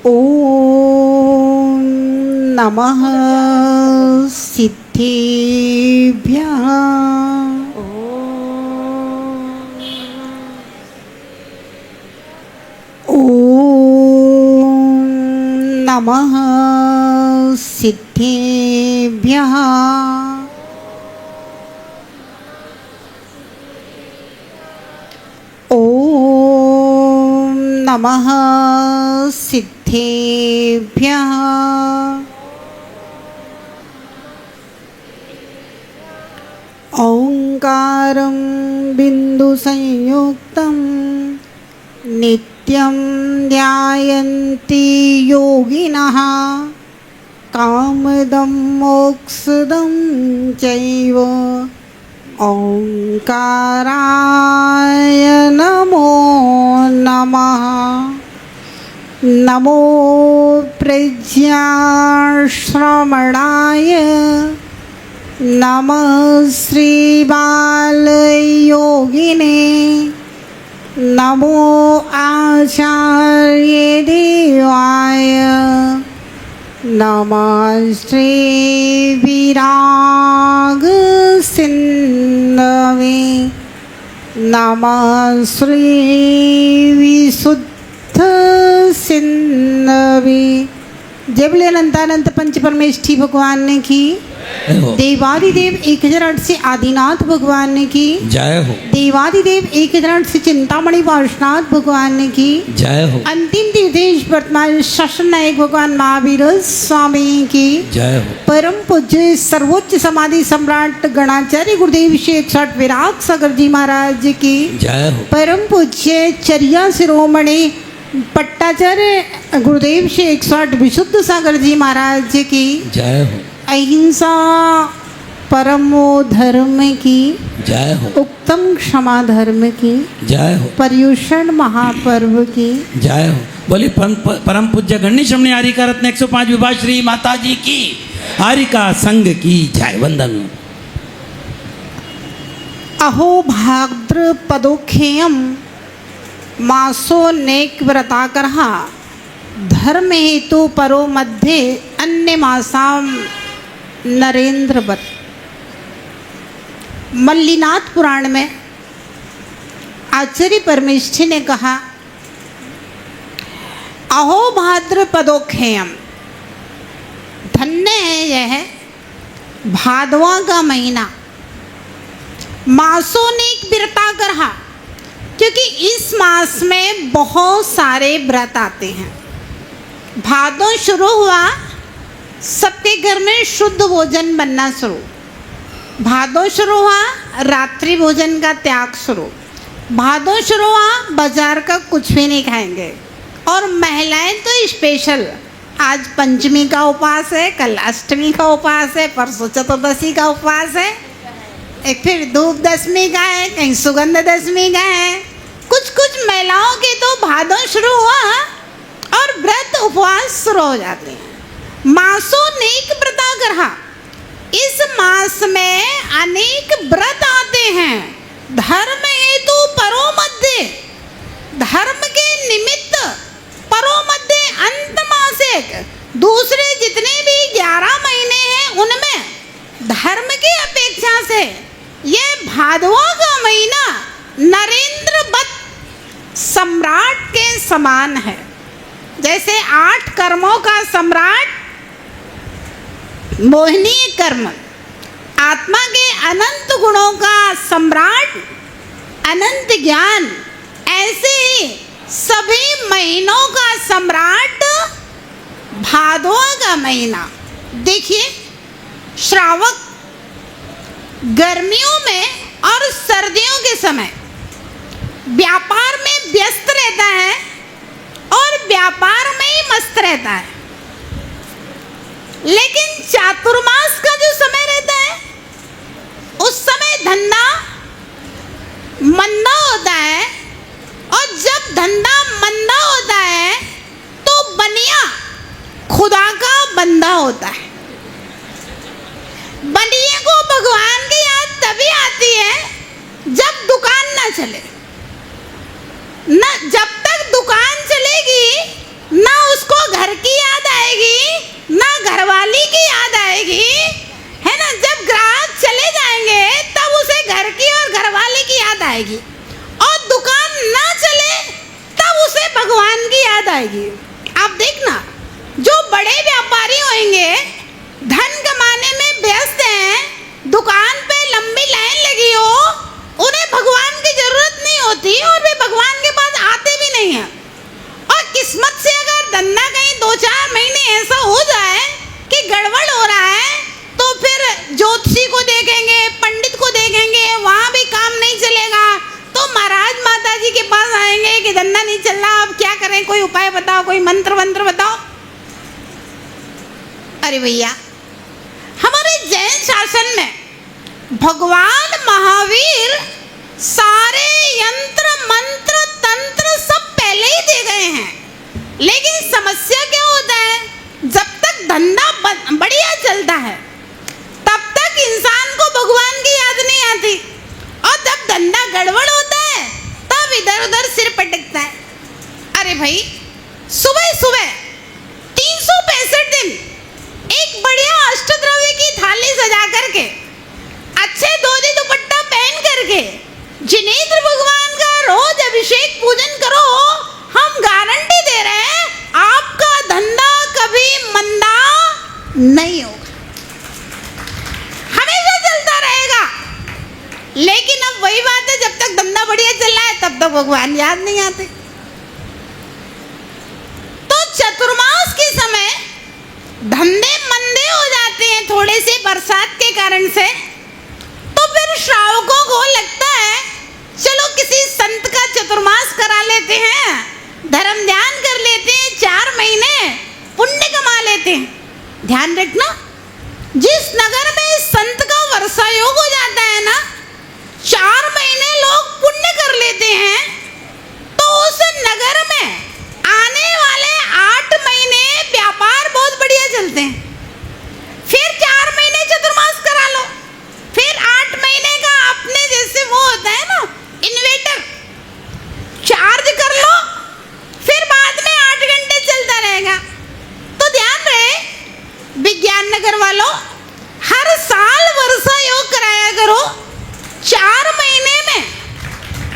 ओम नमः सिद्धेभ्यः। ओम नमः सिद्धेभ्यः। ओम नमः सिद्धेभ्यः। ओंकारं बिंदु संयुक्तं नित्यं ध्यायन्ति योगिनः कामदं मोक्षदं चैव। ओंकाराय नमो नमः। नमो प्रज्ञाश्रमणाय नमः श्री बालयोगिने। नमो आचार्य देवाय। नमः श्री विराग सिन्धवे। नमः श्री विशुद्ध सिन्धवे। जय बोले अनंतानंत पंच परमेष्ठी भगवान ने की। देवादिदेव 1008 से आदिनाथ भगवान ने की जय हो। देवादिदेव 1008 से चिंतामणि पार्श्वनाथ भगवान ने की जय हो। अंतिम तीर्थेश वर्तमान शासन नायक भगवान महावीर स्वामी की जय हो। परम पूज्य सर्वोच्च समाधि सम्राट गणाचार्य गुरुदेव श्री 108 विराग सागर जी महाराज की जय हो। परम पूज्य चर्या शिरोमणि पट्टाचार्य गुरुदेव श्री 108 विशुद्ध सागर जी महाराज की जय हो। अहिंसा परमो धर्म की जय हो। उत्तम क्षमा धर्म की जय हो। पर्युषण महापर्व की जय हो। बोली परम पूज्य गणेश हमने आरिका रत्न 105 विभा श्री माता जी की आरिका संघ की जय। वंदन। अहो भाद्रपदोखेयम मासो नेक व्रता करहा धर्म हेतु परो मध्य अन्य मासाम नरेंद्रवत। मल्लीनाथ पुराण में आचार्य परमेष्ठी ने कहा अहो भाद्रपदोखेयम, धन्य है यह भादवा का महीना। मासों ने एक व्रता करहा, क्योंकि इस मास में बहुत सारे व्रत आते हैं। भादों शुरू हुआ, सबके घर में शुद्ध भोजन बनना शुरू। भादों शुरू हुआ, रात्रि भोजन का त्याग शुरू। भादों शुरू हुआ, बाजार का कुछ भी नहीं खाएंगे। और महिलाएं तो स्पेशल, आज पंचमी का उपवास है, कल अष्टमी का उपवास है, परसों चतुर्दशी का उपवास है, एक फिर धूप दशमी का है, कहीं सुगंध दशमी का है। कुछ कुछ महिलाओं के तो भादों शुरू हुआ और व्रत उपवास शुरू हो जाते हैं। मासों नेक व्रता करहा, इस मास में अनेक व्रत आते हैं। धर्म हेतु परो मध्य, धर्म के निमित्त परो मध्य अंत मासिक, दूसरे जितने भी 11 महीने हैं उनमें धर्म की अपेक्षा से ये भादवा का महीना नरेंद्रवत सम्राट के समान है। जैसे 8 कर्मों का सम्राट मोहिनी कर्म, आत्मा के अनंत गुणों का सम्राट अनंत ज्ञान, ऐसे ही सभी महीनों का सम्राट भादवा का महीना। देखिए, श्रावक गर्मियों में और सर्दियों के समय व्यापार में व्यस्त रहता है और व्यापार में ही मस्त रहता है। लेकिन चातुर्मास का जो समय रहता है उस समय धंधा मंदा होता है, और जब धंधा मंदा होता है तो बनिया खुदा का बंदा होता है। बनिए को भगवान की याद तभी आती है जब दुकान ना चले। न जब तक दुकान चलेगी ना उसको घर जाएगी। आप देखना, जो बड़े व्यापारी होंगे, धन कमाने में व्यस्त हैं, दुकान पे लंबी लाइन लगी हो, उन्हें भगवान की जरूरत नहीं होती और वे भगवान के पास आते भी नहीं हैं। और किस्मत से अगर धंधा कहीं 2-4 महीने ऐसा हो जाए कि गड़बड़ हो रहा है, तो फिर ज्योतिषी को देखेंगे, पंडित को देखेंगे, वहाँ भी काम नहीं चलेगा, तो महाराज माता जी के पास आएंगे कि धंधा नहीं चल रहा, अब क्या करें, कोई उपाय बताओ, कोई मंत्र वंत्र बताओ। अरे भैया, हमारे जैन शासन में भगवान महावीर सारे यंत्र मंत्र तंत्र सब पहले ही दे गए हैं। लेकिन समस्या क्या होता है, जब तक धंधा बढ़िया चलता है तब तक इंसान को भगवान की याद नहीं आती, और जब धंधा गड़बड़ होता है तब इधर उधर सिर पटकता है। अरे भाई, सुबह सुबह 365 दिन एक बढ़िया अष्टद्रव्य की थाली सजा करके, अच्छे धोती दुपट्टा पहन करके जिनेंद्र भगवान का रोज अभिषेक पूजन करो, हम गारंटी दे रहे हैं आपका धंधा कभी मंदा नहीं होगा, हमेशा चलता रहेगा। लेकिन अब वही बात है, जब तक धंधा बढ़िया चल रहा है तब तक भगवान याद नहीं आते। तो चतुर्मास के समय धंधे मंदे हो जाते हैं थोड़े से बरसात के कारण से, तो फिर श्रावकों को लगता है चलो किसी संत का चतुर्मास करा लेते हैं, धर्म ध्यान कर लेते हैं, 4 महीने पुण्य कमा लेते हैं। ध्यान रखना, जिस नगर में संत का वर्षा योग हो जाता है ना, 4 महीने लोग पुण्य कर लेते हैं, तो उस नगर में आने वाले 8 महीने व्यापार बहुत बढ़िया चलते हैं। फिर 4 महीने चतुर्मास करा लो, फिर 8 महीने का अपने जैसे वो होता है ना इन्वेटर, चार्ज कर लो, फिर बाद में 8 घंटे चलता रहेगा। तो ध्यान रहे विज्ञान नगर वालों, हर साल वर्षा योग कराया करो, 4 महीने में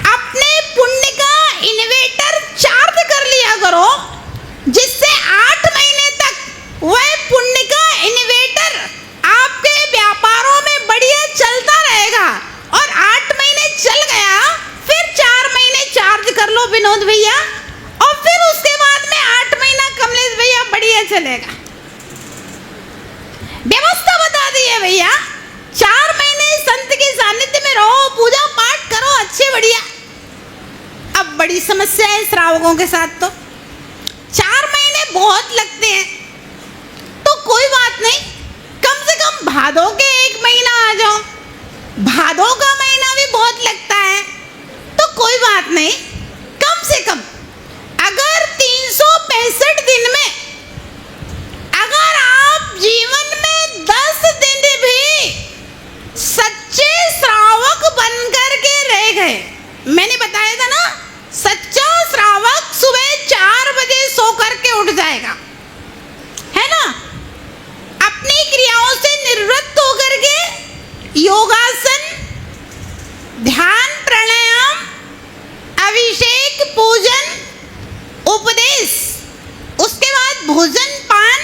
अपने पुण्य का इन्वेटर चार्ज कर लिया करो, जिससे 8 महीने तक वह पुण्य का इन्वेटर आपके व्यापारों में बढ़िया चलता रहेगा। और 8 महीने चल गया, फिर 4 महीने चार्ज कर लो विनोद भैया, और फिर उसके बाद में 8 महीना कमलेश भैया बढ़िया चलेगा। व्यवस्था बता दी है भैया, 4 महीने संत के सानिध्य में रहो, पूजा पाठ करो, अच्छे बढ़िया। अब बड़ी समस्या है श्रावकों के साथ, तो 4 महीने बहुत लगते हैं, तो कोई बात नहीं, कम से कम भादों के 1 महीना आ जाओ, भादों का महीना भी बहुत लगता है, तो कोई बात नहीं, कम से कम अगर 365 दिन में अगर आप जीवन में 10 दिन भी सच्चे श्रावक बनकर के रह गए, मैंने बताया था ना, सच्चा श्रावक सुबह 4 बजे सो करके उठ जाएगा, है ना, अपनी क्रियाओं से निवृत्त होकर के योगासन, ध्यान, प्राणायाम, अभिषेक, पूजन, उपदेश, उसके बाद भोजन पान,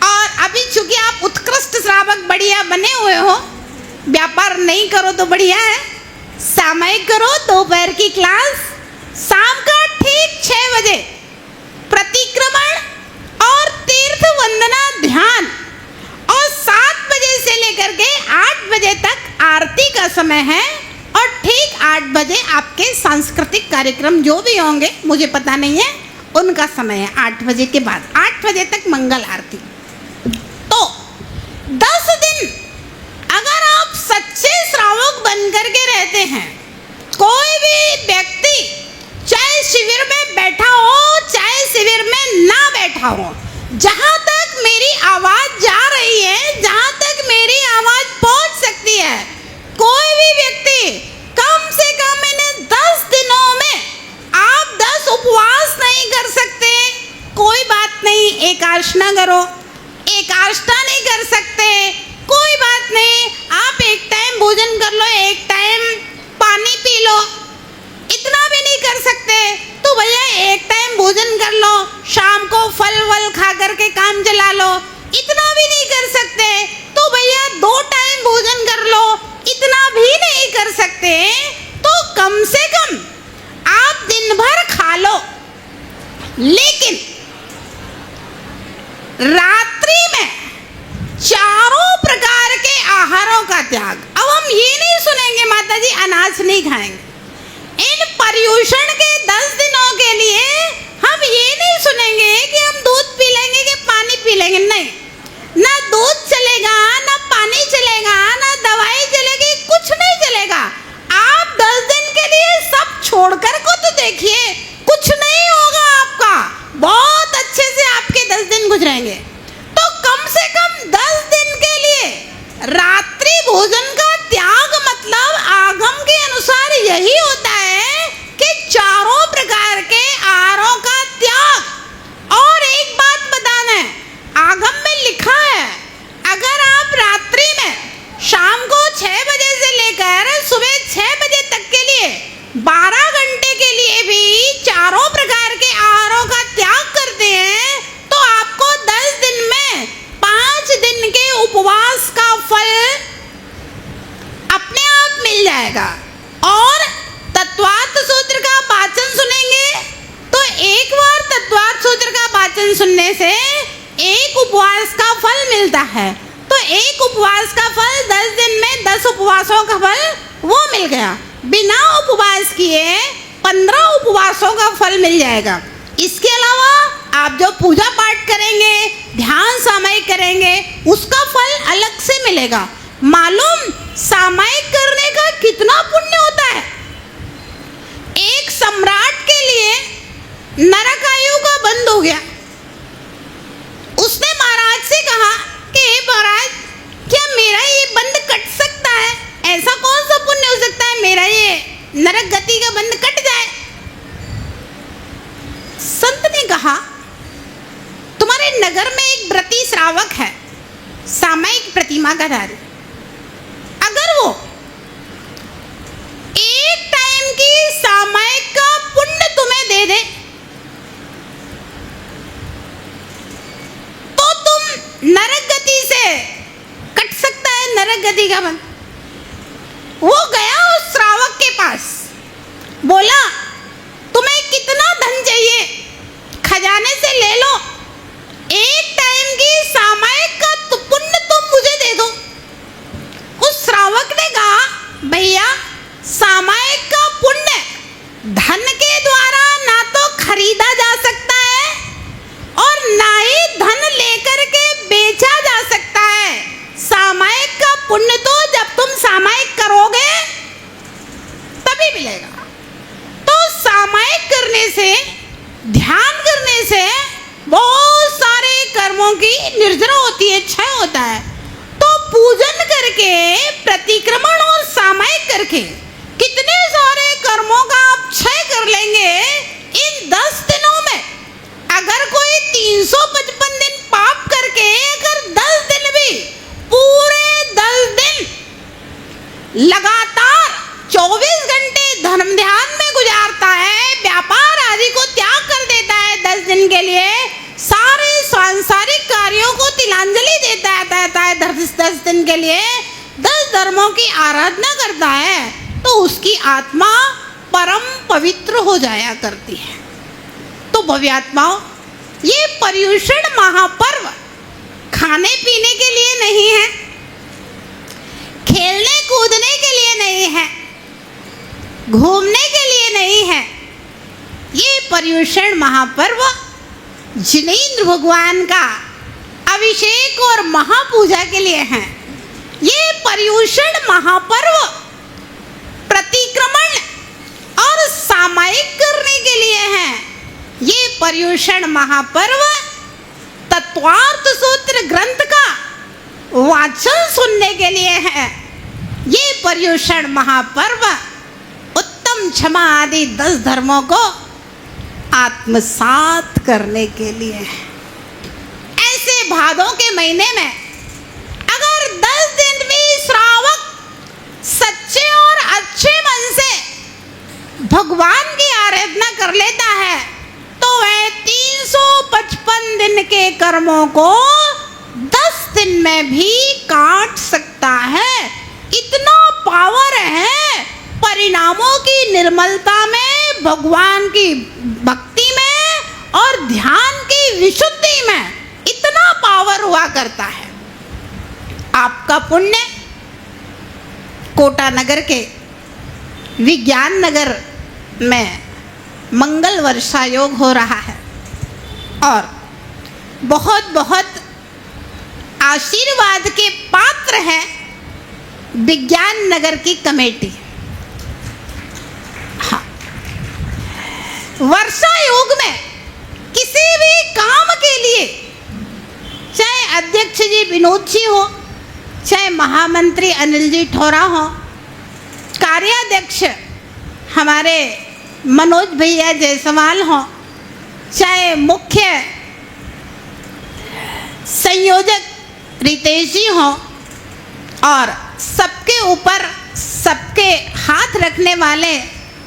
और अभी चूंकि आप उत्कृष्ट श्रावक बढ़िया बने हुए हो, व्यापार नहीं करो तो बढ़िया है, सामयिक करो, दोपहर की क्लास, शाम का ठीक 6 बजे प्रतिक्रमण और तीर्थ वंदना ध्यान, और 7 बजे से लेकर के 8 बजे तक आरती का समय है, और ठीक 8 बजे आपके सांस्कृतिक कार्यक्रम जो भी होंगे मुझे पता नहीं है, उनका समय है 8 बजे के बाद, 8 बजे तक मंगल आरती। तो 10 दिन अगर आप सच्चे श्रावक बनकर के रहते हैं, कोई भी व्यक्ति चाहे शिविर में बैठा हो चाहे शिविर में ना बैठा हो, जहाँ तक मेरी आवाज़ जा रही है, जहाँ तक मेरी आवाज़ पहुँच सकती है, कोई भी व्यक्ति कम से कम इन्हें 10 दिनों में आप 10 उपवास नहीं कर सकते, कोई बात नहीं, एकादशना करो, एकादशना नहीं कर सकते, कोई बात नहीं, आप एक टाइम भोजन कर लो, एक टाइम पानी पी लो, इतना भी नहीं कर सकते तो भैया एक टाइम भोजन कर लो, फल वल खा करके काम चला लो, इतना भी नहीं कर सकते तो भैया 2 टाइम भोजन कर लो, इतना भी नहीं कर सकते तो कम से कम आप दिन भर खा लो, लेकिन रात्रि में चारों प्रकार के आहारों का त्याग। अब हम ये नहीं सुनेंगे माता जी अनाज नहीं खाएंगे। इन पर्युषण के 10 दिनों के लिए हम ये नहीं सुनेंगे कि हम दूध पी लेंगे कि पानी पी लेंगे, नहीं, ना दूध चलेगा, ना पानी चलेगा, ना दवाई चलेगी, कुछ नहीं चलेगा। आप 10 दिन के लिए सब छोड़कर को तो देखिए, कुछ नहीं होगा आपका, बहुत अच्छे से आपके 10 दिन गुजरेंगे। तो कम से कम 10 दिन के लिए रात्रि भोजन का त्याग मतलब आगम के अनुसार यही होता है कि चारों प्रकार के आहारों का त्याग। और एक बात बताना है, आगम में लिखा है अगर आप रात्रि में शाम को 6 बजे से लेकर सुबह 6 बजे तक के लिए 12 घंटे के लिए भी चारों प्रकार के आहारों का त्याग करते हैं तो आपको 10 दिन में 5 दिन के उपवास का फल अपने आप मिल जाएगा। और तत्वार्थ सूत्र का वाचन सुनेंगे तो एक बार तत्वार्थ सूत्र का वाचन सुनने से एक उपवास का फल मिलता है। तो एक उपवास का फल 10 दिन में 10 उपवासों का फल वो मिल गया। बिना उपवास किए 15 उपवासों का फल मिल जाएगा। इसके अलावा आप जो पूजा पाठ करेंगे, ध्यान सामायिक करेंगे, उसका फल अलग से मिलेगा। मालूम सामायिक करने का कितना पुण्य होता है। एक सम्राट के लिए नरक आयु का बंद हो गया। उसने महाराज से कहा कि महाराज क्या मेरा ये बंद कट सकता है? ऐसा कौन सा पुण्य हो सकता है मेरा ये नरक गति का बंद कट जाए? संत ने कहा तुम्हारे नगर में एक व्रती श्रावक है, सामायिक प्रतिमा का धारी, अगर वो एक टाइम की सामायिक का पुण्य तुम्हें दे दे तो तुम नरक गति से कट सकता है नरक गति का बंध। वो गया उस श्रावक के पास, बोला तुम्हें कितना धन चाहिए, खजाने से ले लो, एक टाइम की सामायिक का तो पुण्य तुम मुझे दे दो। उस श्रावक ने कहा भैया सामायिक का पुण्य धन के द्वारा ना तो खरीदा जा सकता है और ना ही धन लेकर के बेचा जा सकता है। सामायिक का पुण्य तो जब तुम सामायिक करोगे तभी मिलेगा। तो सामायिक करने से, ध्यान करने से बहुत सारे कर्मों की निर्जरा होती है, क्षय होता है। तो पूजन करके, प्रतिक्रमण और सामायिक करके कितने सारे कर्मों का आप क्षय कर लेंगे। इन 10 दिनों में अगर कोई 355 दिन पाप करके अगर 10 दिन भी, पूरे 10 दिन लगातार 24 घंटे धर्म ध्यान में गुजारता है, व्यापार आदि को त्याग कर देता है 10 दिन के लिए, सारे सांसारिक कार्यों को तिलांजलि देता है 10 दिन के लिए, 10 धर्मों की आराधना करता है, तो उसकी आत्मा परम पवित्र हो जाया करती है। तो भव्यात्माओं, ये पर्युषण महापर्व खाने पीने के लिए नहीं है, खेलने कूदने के लिए नहीं है, घूमने के लिए नहीं है। ये पर्युषण महापर्व जिनेंद्र भगवान का अभिषेक और महापूजा के लिए है। ये पर्युषण महापर्व प्रतिक्रमण और सामायिक करने के लिए है। ये पर्युषण महापर्व तत्वार्थ सूत्र ग्रंथ का वाचन सुनने के लिए है। ये पर्युषण महापर्व उत्तम क्षमा आदि 10 धर्मों को आत्मसात करने के लिए है। ऐसे भादों के महीने में अगर 10 दिन भी श्रावक सच्चे और अच्छे मन से भगवान की आराधना कर लेता है तो वह 355 दिन दिन के कर्मों को 10 दिन में भी काट सकता है। इतना पावर है परिणामों की निर्मलता में, भगवान की भक्ति में और ध्यान की विशुद्धि में इतना पावर हुआ करता है। आपका पुण्य कोटा नगर के विज्ञान नगर में मंगल वर्षा योग हो रहा है और बहुत बहुत आशीर्वाद के पात्र है विज्ञान नगर की कमेटी। हाँ, वर्षा योग में किसी भी काम के लिए, चाहे अध्यक्ष जी विनोद जी हो, चाहे महामंत्री अनिल जी ठोरा हो, कार्याध्यक्ष हमारे मनोज भैया जायसवाल हो, चाहे मुख्य संयोजक रितेश जी हो और सबके ऊपर सबके हाथ रखने वाले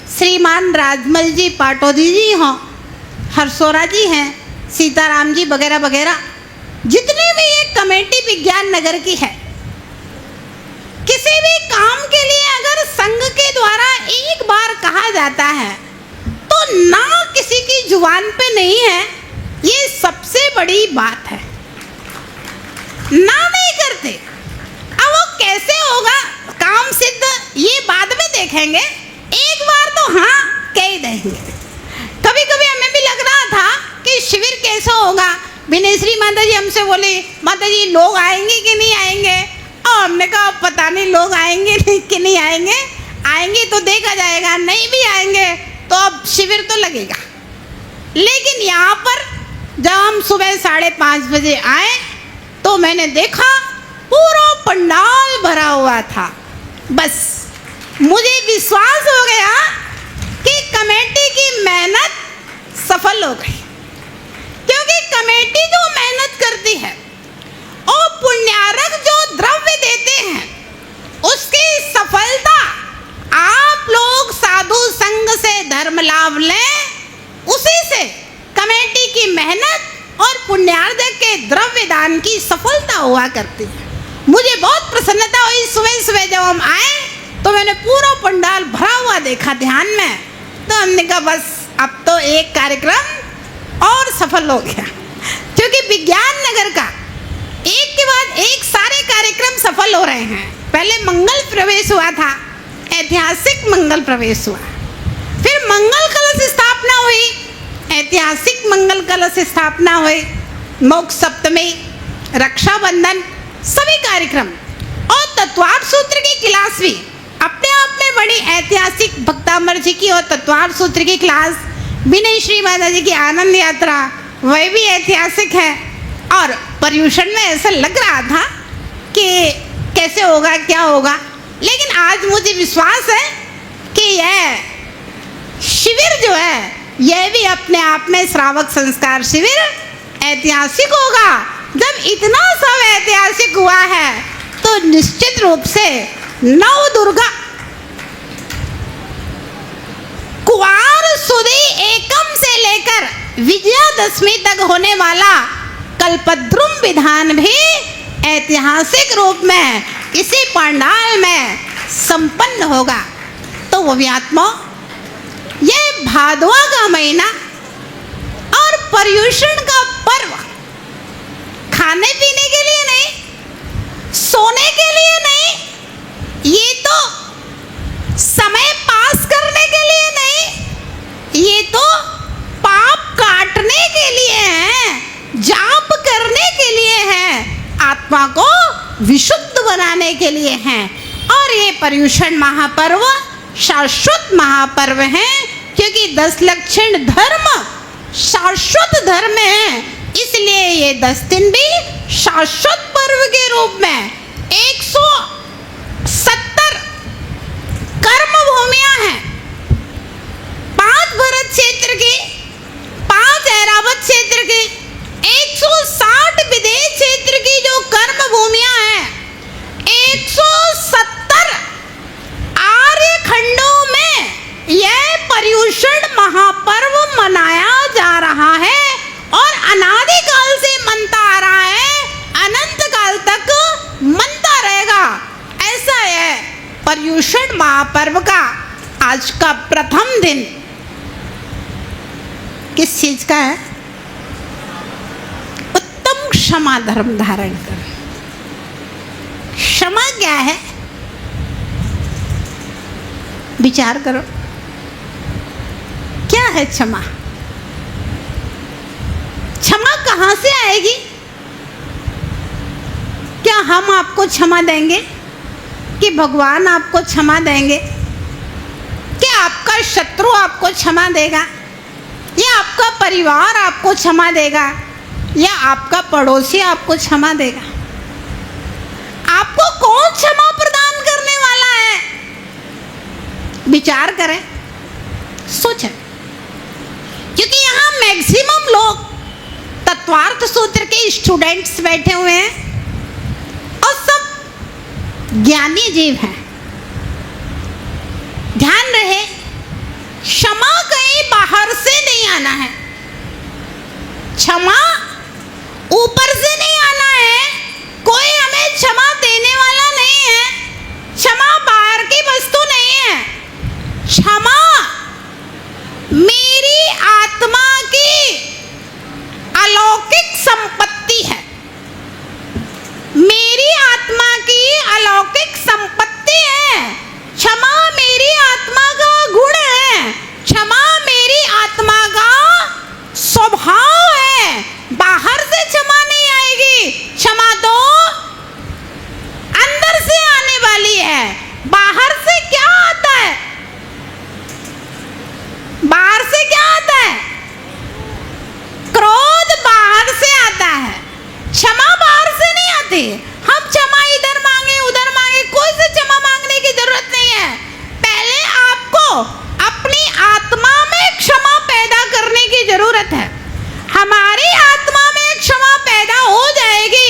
श्रीमान राजमल जी पाटोदी जी हो, हरसोरा जी हैं, सीताराम जी वगैरह वगैरह, जितनी भी ये कमेटी विज्ञान नगर की है, किसी भी काम के लिए अगर संघ के द्वारा एक बार कहा जाता है तो ना किसी की जुबान पे नहीं है, ये सबसे बड़ी बात है। ना नहीं करते। अब वो कैसे होगा काम सिद्ध, ये बाद में देखेंगे, एक बार तो हाँ कह ही देंगे। कभी कभी हमें भी लग रहा था कि शिविर कैसा होगा। विनयश्री माता जी हमसे बोले, माता जी लोग आएंगे कि नहीं आएंगे, और हमने कहा पता नहीं लोग आएंगे कि नहीं आएंगे, आएंगे तो देखा जाएगा, नहीं भी आएंगे तो अब शिविर तो लगेगा। लेकिन यहाँ पर जब हम सुबह 5:30 बजे आए तो मैंने देखा पूरा पंडाल भरा हुआ था। बस मुझे विश्वास हो गया कि कमेटी की मेहनत सफल हो गई, क्योंकि कमेटी जो मेहनत करती है और पुण्यार्क जो द्रव्य देते हैं, उसकी सफलता आप लोग साधु संघ से धर्म लाभ लें, उसी से कमेटी की मेहनत और पुण्यार्थ के द्रव्य दान की सफलता हुआ करती है। मुझे बहुत प्रसन्नता हुई। सुबह सुबह जब हम आए तो मैंने पूरा पंडाल भरा हुआ देखा ध्यान में, तो हमने कहा बस अब तो एक कार्यक्रम और सफल हो गया, क्योंकि विज्ञान नगर का एक के बाद एक सारे कार्यक्रम सफल हो रहे हैं। पहले मंगल प्रवेश हुआ था, ऐतिहासिक मंगल प्रवेश हुआ, फिर मंगल कलश स्थापना हुई, ऐतिहासिक मंगल कलश स्थापना हुई, मोक्ष सप्तमी, रक्षाबंधन, सभी कार्यक्रम, और तत्वार्थ सूत्र की क्लास भी अपने आप में बड़ी ऐतिहासिक। भक्तामर जी की और तत्वार्थ सूत्र की क्लास, विनय श्री माता जी की आनंद यात्रा, वह भी ऐतिहासिक है। और पर्यूषण में ऐसा लग रहा था कि कैसे होगा क्या होगा, लेकिन आज मुझे विश्वास है कि यह शिविर जो है यह भी अपने आप में श्रावक संस्कार शिविर ऐतिहासिक होगा। जब इतना सब ऐतिहासिक हुआ है तो निश्चित रूप से नव दुर्गा कुवार सुदी एकम से लेकर विजयादशमी तक होने वाला कल्पद्रुम विधान भी ऐतिहासिक रूप में इसी पंडाल में संपन्न होगा। तो वो भी आत्मा, ये भादवा का महीना और पर्यूषण का पर्व खाने पीने के लिए नहीं, सोने के लिए नहीं, ये तो समय पास करने के लिए नहीं, ये तो पाप काटने के लिए है, जाप करने के लिए है, आत्मा को विशुद्ध बनाने के लिए है। और ये पर्यूषण महापर्व शाश्वत महापर्व है, क्योंकि 10 लक्षण धर्म शाश्वत धर्म है, इसलिए ये 10 दिन भी शाश्वत पर्व के रूप में 170 कर्म भूमियां हैं। 5 भरत क्षेत्र की, 5 ऐरावत क्षेत्र की, 160 विदेश क्षेत्र की जो कर्म भूमियां हैं, 170 आर्य खंडों में यह पर्यूषण महापर्व मनाया जा रहा है। और अनादिकाल से आषाढ़ महापर्व का आज का प्रथम दिन किस चीज का है? उत्तम क्षमा धर्म धारण कर। क्षमा क्या है? विचार करो, क्या है क्षमा? क्षमा कहां से आएगी? क्या हम आपको क्षमा देंगे कि भगवान आपको क्षमा देंगे? क्या आपका शत्रु आपको क्षमा देगा, या आपका परिवार आपको क्षमा देगा, या आपका पड़ोसी आपको क्षमा देगा? आपको कौन क्षमा प्रदान करने वाला है? विचार करें, सोचें, क्योंकि यहाँ मैक्सिमम लोग तत्वार्थ सूत्र के स्टूडेंट्स बैठे हुए हैं और सब ज्ञानी जीव हैं। ध्यान रहे, क्षमा कहीं बाहर से नहीं आना है, क्षमा ऊपर से नहीं आना है, कोई हमें क्षमा देने वाला नहीं है, क्षमा बाहर की वस्तु नहीं है। क्षमा मेरी आत्मा की अलौकिक संपत्ति है, मेरी आत्मा की अलौकिक संपत्ति है। क्षमा मेरी आत्मा का गुण है, क्षमा मेरी आत्मा का स्वभाव है। बाहर से क्षमा नहीं आएगी, क्षमा तो अंदर से आने वाली है। बाहर से क्या आता है? बाहर से क्या आता है? क्रोध बाहर से आता है, क्षमा बाहर से नहीं आती। हम क्षमा इधर मांगे उधर मांगे, कोई से क्षमा मांगने की जरूरत नहीं है। पहले आपको अपनी आत्मा में क्षमा पैदा करने की जरूरत है। हमारी आत्मा में क्षमा पैदा हो जाएगी,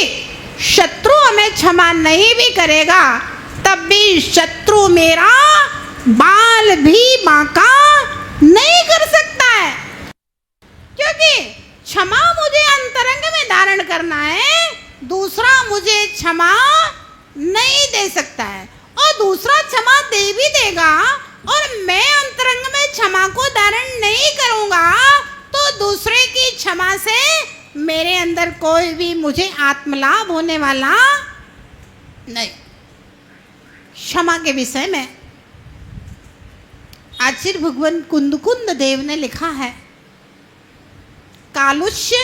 शत्रु हमें क्षमा नहीं भी करेगा तब भी शत्रु मेरा बाल भी बांका नहीं कर सकता है, क्योंकि क्षमा मुझे अंतरंग में धारण करना है, दूसरा मुझे क्षमा नहीं दे सकता है। और दूसरा क्षमा दे भी देगा और मैं अंतरंग में क्षमा को धारण नहीं करूंगा तो दूसरे की क्षमा से मेरे अंदर कोई भी मुझे आत्मलाभ होने वाला नहीं। क्षमा के विषय में आचार्य भगवान कुंद देव ने लिखा है, कालुष्य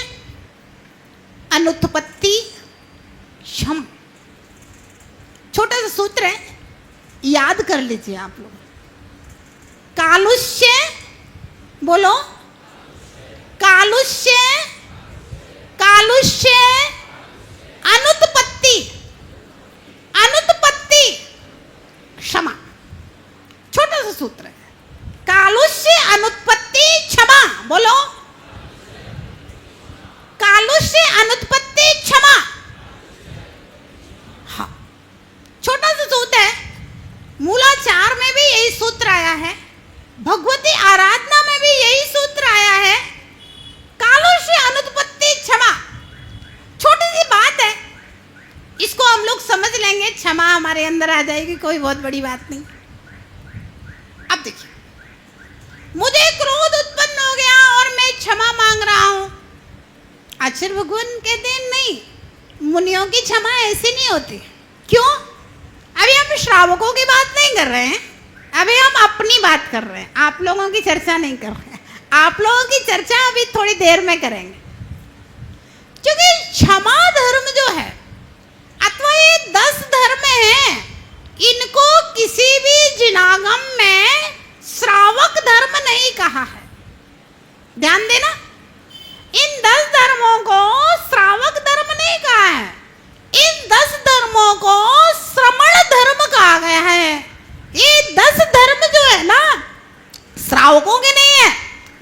अनुत्पत्ति क्षम। छोटा सा सूत्र है, याद कर लीजिए आप लोग। कालुष्य, बोलो, कालुष्य, कालुष्य अनुत्पत्ति, अनुत्पत्ति क्षमा। छोटा सा सूत्र है, कालुष्य अनुत्पत्ति क्षमा। बोलो, कालुष्य अनुत्पत्ति क्षमा। हाँ, छोटा सा सूत्र है, मूलाचार में भी यही सूत्र आया है, भगवती आराधना में भी यही सूत्र आया है, कालुष्य अनुत्पत्ति क्षमा। छोटी सी बात है, इसको हम लोग समझ लेंगे, क्षमा हमारे अंदर आ जाएगी, कोई बहुत बड़ी बात नहीं। अब देखिए, मुझे क्रोध उत्पन्न हो गया और मैं क्षमा मांग रहा हूं। आचार्य भगवान कहते हैं नहीं, मुनियों की क्षमा ऐसी नहीं होती। क्यों? अभी हम श्रावकों की बात नहीं कर रहे हैं, अभी हम अपनी बात कर रहे हैं, आप लोगों की चर्चा नहीं कर रहे हैं। आप लोगों की चर्चा अभी थोड़ी देर में करेंगे, क्योंकि क्षमा धर्म जो है अथवा ये 10 धर्म हैं, इनको किसी भी जिनागम में श्रावक धर्म नहीं कहा है। ध्यान देना, इन 10 धर्मों को श्रावक धर्म नहीं कहा है, इन 10 धर्मों को श्रमण धर्म कहा गया है। ये 10 धर्म जो है ना, श्रावकों के नहीं है,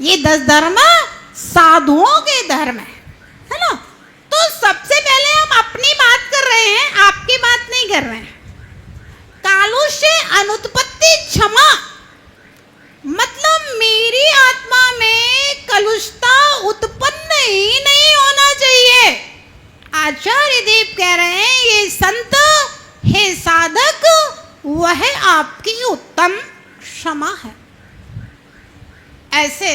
ये 10 धर्म साधुओं के धर्म है ना। तो सबसे पहले हम अपनी बात कर रहे हैं, आपकी बात नहीं कर रहे हैं। कालुष्य अनुत्पत्ति क्षमा मतलब मेरी आत्मा में कलुषता उत्पन्न ही नहीं होना चाहिए। आचार्य देव कह रहे हैं, ये संत हे साधक वह आपकी उत्तम क्षमा है। ऐसे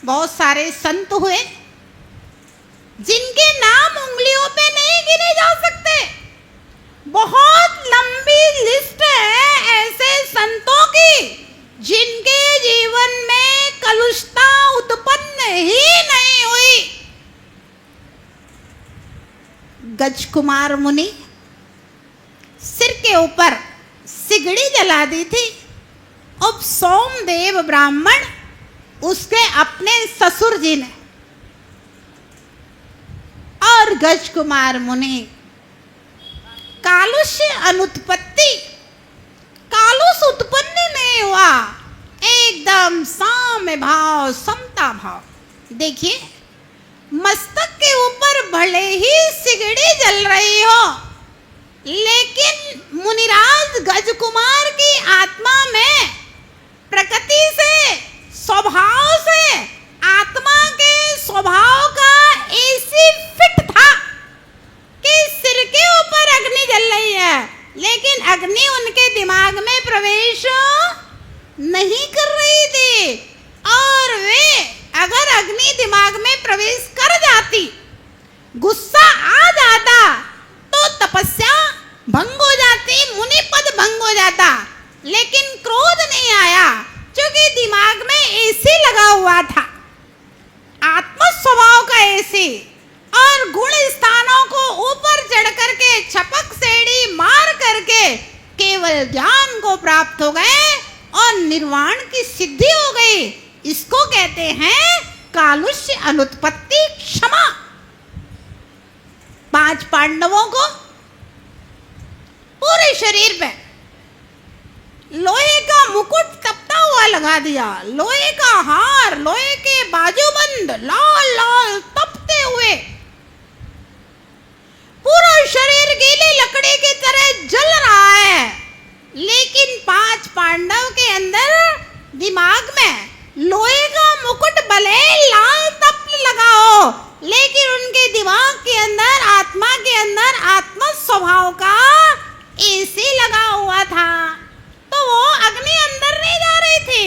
बहुत सारे संत हुए जिनके नाम उंगलियों पे नहीं गिने जा सकते। बहुत लंबी लिस्ट है ऐसे संतों की जिनके जीवन में कलुषता उत्पन्न ही नहीं हुई। गजकुमार मुनि सिर के ऊपर सिगड़ी जला दी थी। अब सोमदेव ब्राह्मण उसके अपने ससुर जी ने, और गजकुमार मुनि कालुष्य अनुत्पत्ति, कालुष उत्पन्न नहीं हुआ, एकदम साम्य भाव, समता भाव। देखिए, मस्तक के ऊपर भले ही सिगड़ी जल रही हो, लेकिन मुनिराज गजकुमार की आत्मा में प्रकृति से, स्वभाव से, आत्मा के स्वभाव का ऐसी फिट था कि सिर के ऊपर अग्नि जल रही है, लेकिन अग्नि उनके दिमाग में प्रवेश नहीं कर रही थी। और वे अगर अग्नि दिमाग में प्रवेश कर जाती, गुस्सा आ जाता, तो तपस्या भंग हो जाती, मुनि पद भंग हो जाता। लेकिन क्रोध नहीं आया, क्योंकि दिमाग में एसी लगा हुआ था, आत्म स्वभाव का एसी। और गुण स्थानों को ऊपर चढ़ करके छपक सेड़ी मार करके केवल ज्ञान को प्राप्त हो गए और निर्वाण की सिद्धि हो गई। इसको कहते हैं कालुष्य अनुत्पत्ति क्षमा। 5 पांडवों को पूरे शरीर पे लोहे का मुकुट तपता हुआ लगा दिया, लोहे का हार, लोहे के बाजूबंद लाल लाल तपते हुए, पूरा शरीर गीली लकड़ी की तरह जल रहा है। लेकिन 5 पांडव के अंदर दिमाग में लोहे का मुकुट भले लाल तप लगा हो, लेकिन उनके दिमाग के अंदर, आत्मा के अंदर आत्म स्वभाव का एसी लगा हुआ था। तो वो अग्नि अंदर नहीं जा रही थी,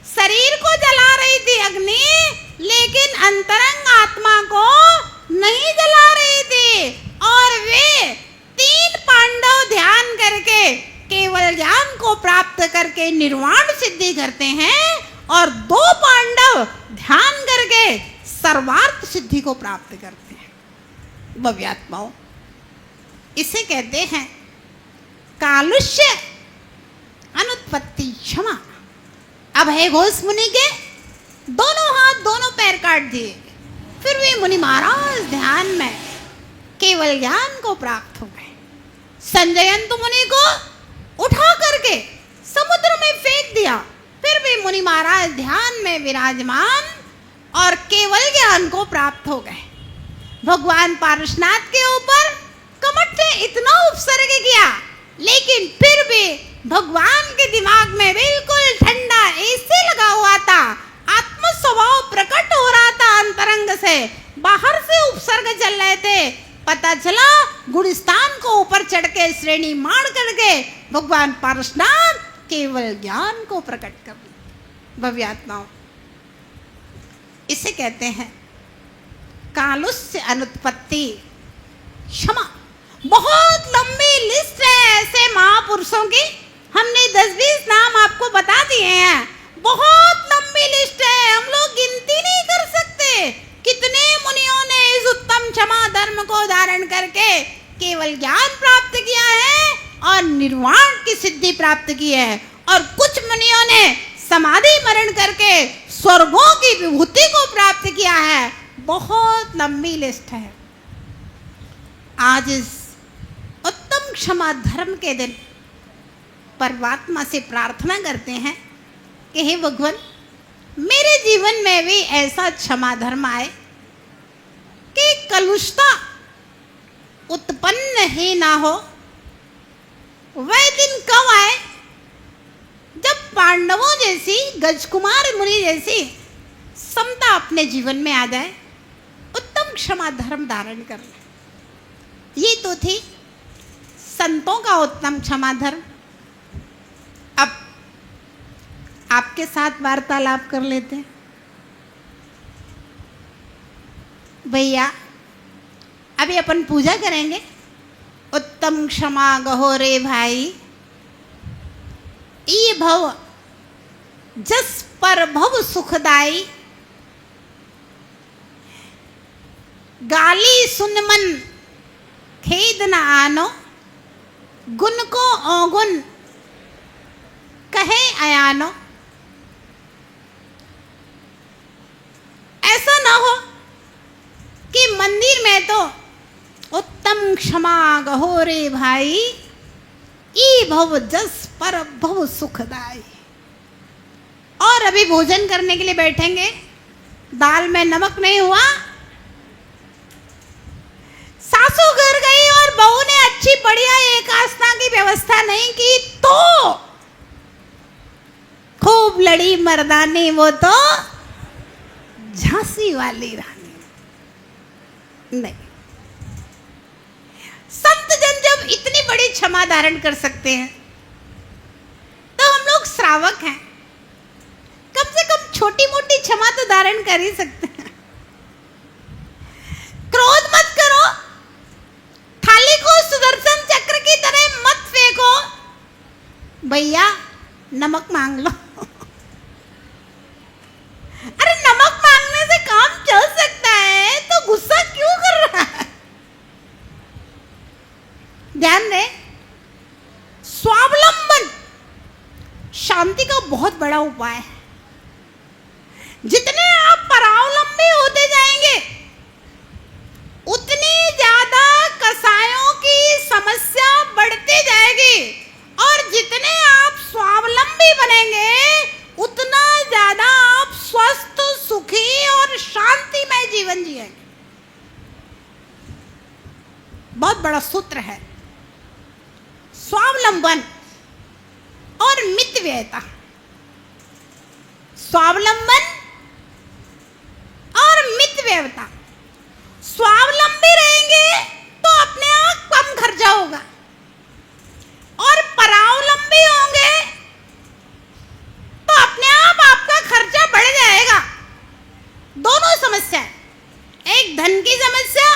शरीर को जला रही थी अग्नि, लेकिन अंतरंग आत्मा को नहीं जला रही थी। और वे 3 पांडव ध्यान करके केवल ज्ञान को प्राप्त करके निर्वाण सिद्धि करते हैं, और 2 पांडव ध्यान करके सर्वार्थ सिद्धि को प्राप्त करते हैं। भव्यात्माओं, इसे कहते हैं कालुष्य अनुत्पत्ति क्षमा। अब है घोष मुनि के दोनों हाथ, दोनों पैर काट दिए, फिर भी मुनि महाराज ध्यान में केवल ज्ञान को प्राप्त हो गए। संजयंत मुनि को उठा करके समुद्र में फेंक दिया, फिर भी मुनि महाराज ध्यान में विराजमान और केवल ज्ञान को प्राप्त हो गए। भगवान पारसनाथ के ऊपर कमठ ने इतना उपसर्ग किया, लेकिन फिर भी भगवान के दिमाग में बिल्कुल ठंडा एसी लगा हुआ था, आत्म स्वभाव प्रकट हो रहा था अंतरंग से, बाहर से उपसर्ग चल रहे थे। पता चला गुणस्थान को ऊपर चढ़ के श्रेणी मार करके भगवान पारसनाथ केवल ज्ञान को प्रकट कर दिया। भव्यात्माओं, इसे कहते हैं कालुष्य अनुत्पत्ति क्षमा। बहुत लंबी लिस्ट है ऐसे महापुरुषों की, हमने 10-20 नाम आपको बता दिए हैं। बहुत लंबी लिस्ट है, हम लोग गिनती नहीं कर सकते कितने मुनियों ने इस उत्तम क्षमा धर्म को धारण करके केवल ज्ञान प्राप्त किया है और निर्वाण की सिद्धि प्राप्त की है, और कुछ मुनियों ने समाधि मरण करके स्वर्गों की विभूति को प्राप्त किया है। बहुत लंबी लिस्ट है। आज इस उत्तम क्षमा धर्म के दिन परमात्मा से प्रार्थना करते हैं कि हे भगवान, मेरे जीवन में भी ऐसा क्षमा धर्म आए कि कलुषता उत्पन्न ही ना हो। वह दिन कब आए जब पांडवों जैसी, गजकुमार मुनि जैसी समता अपने जीवन में आ जाए, उत्तम क्षमा धर्म धारण कर ले। ये तो थी संतों का उत्तम क्षमा धर्म। आपके साथ वार्तालाप कर लेते हैं। भैया अभी अपन पूजा करेंगे। उत्तम क्षमा गहो रे भाई, ई भव जस पर भव सुखदाई, गाली सुन मन खेद न आनो, गुण को अवगुण कहे अयानो। ऐसा ना हो कि मंदिर में तो उत्तम क्षमा गहो रे भाई, ई भव जस पर भव सुखदाई, और अभी भोजन करने के लिए बैठेंगे, दाल में नमक नहीं हुआ, सासू घर गई और बहू ने अच्छी बढ़िया एकादशी की व्यवस्था नहीं की तो खूब लड़ी मर्दानी, वो तो झांसी वाली रानी। नहीं, संत जन जब इतनी बड़ी क्षमा धारण कर सकते हैं तो हम लोग श्रावक हैं, कम से कम छोटी मोटी क्षमा तो धारण कर ही सकते हैं। क्रोध मत करो, थाली को सुदर्शन चक्र की तरह मत फेंको, भैया नमक मांग लो। अरे नमक मांगने से काम चल सकता है तो गुस्सा क्यों कर रहा है? ध्यान दें, स्वावलंबन शांति का बहुत बड़ा उपाय है। जितने आप परावलंबी होते जाएंगे उतनी ज्यादा कसायों की समस्या बढ़ती जाएगी, और जितने आप स्वावलंबी बनेंगे उतना ज्यादा आप स्वस्थ, सुखी और शांतिमय जीवन जिएंगे। बहुत बड़ा सूत्र है स्वावलंबन और मितव्ययता। स्वावलंबन और मितव्ययता। स्वावलंबी रहेंगे तो अपने आप कम खर्चा होगा, और परावलंबी होंगे तो अपने आप आपका खर्चा बढ़ जाएगा। दोनों समस्या, एक धन की समस्या,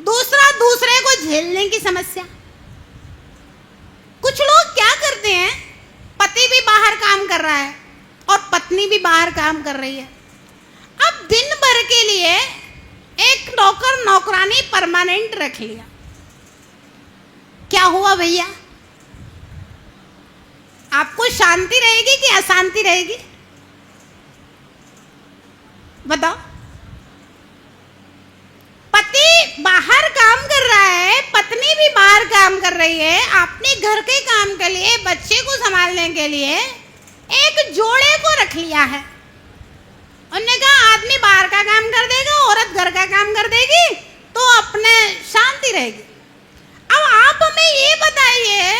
दूसरा दूसरे को झेलने की समस्या। कुछ लोग क्या करते हैं, पति भी बाहर काम कर रहा है और पत्नी भी बाहर काम कर रही है, अब दिन भर के लिए एक नौकर नौकरानी परमानेंट रख लिया। क्या हुआ भैया? आपको शांति रहेगी कि अशांति रहेगी? बताओ। पति बाहर काम कर रहा है, पत्नी भी बाहर काम कर रही है, आपने घर के काम के लिए, बच्चे को संभालने के लिए एक जोड़े को रख लिया है। उन्होंने कहा आदमी बाहर का काम कर देगा, औरत घर का काम कर देगी तो अपने शांति रहेगी। अब आप हमें ये बताइए,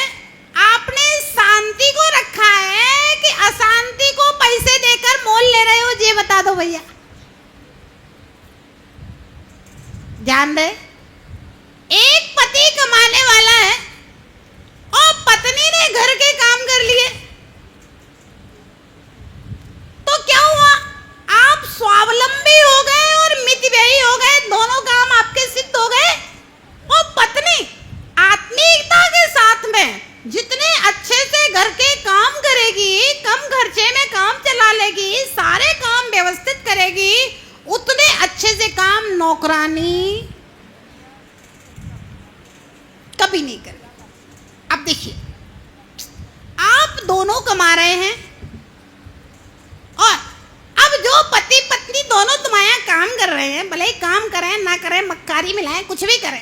आपने शांति को रखा है कि अशांति को पैसे देकर मोल ले रहे हो? ये बता दो भैया। ध्यान दे, एक पति कमाने वाला है और पत्नी ने घर के काम कर लिए, तो क्या हुआ? आप स्वावलंबी हो गए और मितव्ययी हो गए, दोनों काम आपके सिद्ध हो गए। और पत्नी आत्मीयता के साथ में जितने अच्छे से घर के काम करेगी, कम खर्चे में काम चला लेगी, सारे काम व्यवस्थित करेगी, उतने अच्छे से काम नौकरानी कभी नहीं करेगी। अब देखिए, आप दोनों कमा रहे हैं और अब जो पति पत्नी दोनों तुम्हारा काम कर रहे हैं, भले ही काम करें ना करें, मक्कारी मिलाएं, कुछ भी करें,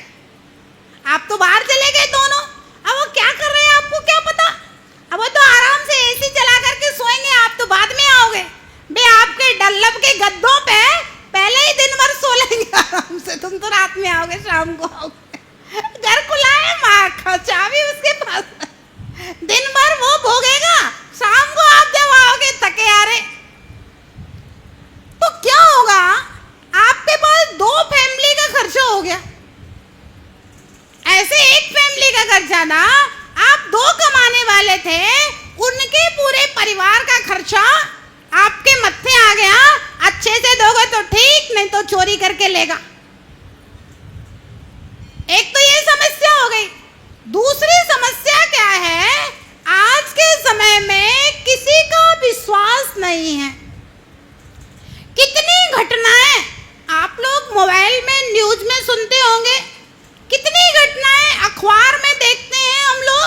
आप तो बाहर चले गए दोनों। अब वो क्या कर रहे हैं आपको क्या पता? अब वो तो आराम से एसी चला करके सोएंगे, आप तो बाद में आओगे। बे आपके डल्लब के गद्दों पे पहले ही दिन भर सो लेंगे आराम से, तुम तो रात में आओगे, शाम को आओगे। घर खुला है, माँ का चाबी उसके पास, दिन भर वो भोगेगा, शाम को आप जब आओगे थके आ रहे, तो क्या होगा? आपके पास दो फैमिली का खर्चा हो गया। ऐसे एक फैमिली का खर्चा था, आप दो कमाने वाले थे, उनके पूरे परिवार का खर्चा आपके मत्थे आ गया, अच्छे से दोगे तो ठीक, नहीं तो चोरी करके लेगा। एक तो ये समस्या हो गई। दूसरी समस्या क्या है, आज के समय में किसी का विश्वास नहीं है। कितनी घटनाएं आप लोग मोबाइल में न्यूज में सुनते होंगे, कितनी घटनाएं अखबार में देखते हैं हम लोग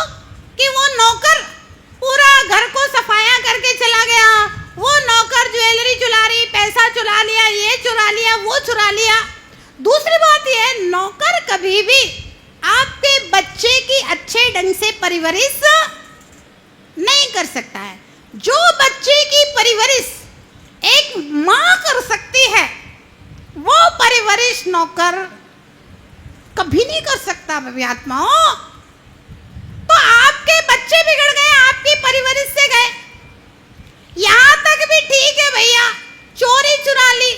कि वो नौकर पूरा घर को सफाया करके चला गया, वो नौकर ज्वेलरी चुरा रही, पैसा चुरा लिया, ये चुरा लिया, वो चुरा लिया। दूसरी बात ये, नौकर कभी भी आपके बच्चे की अच्छे ढंग से परवरिश नहीं कर सकता है। जो बच्चे की परवरिश एक माँ कर सकती है, वो परवरिश नौकर कभी नहीं कर सकता। भाई आत्माओं, तो आपके बच्चे बिगड़ गए, आपकी परवरिश से गए। यहां तक भी ठीक है भैया, चोरी चुरा ली।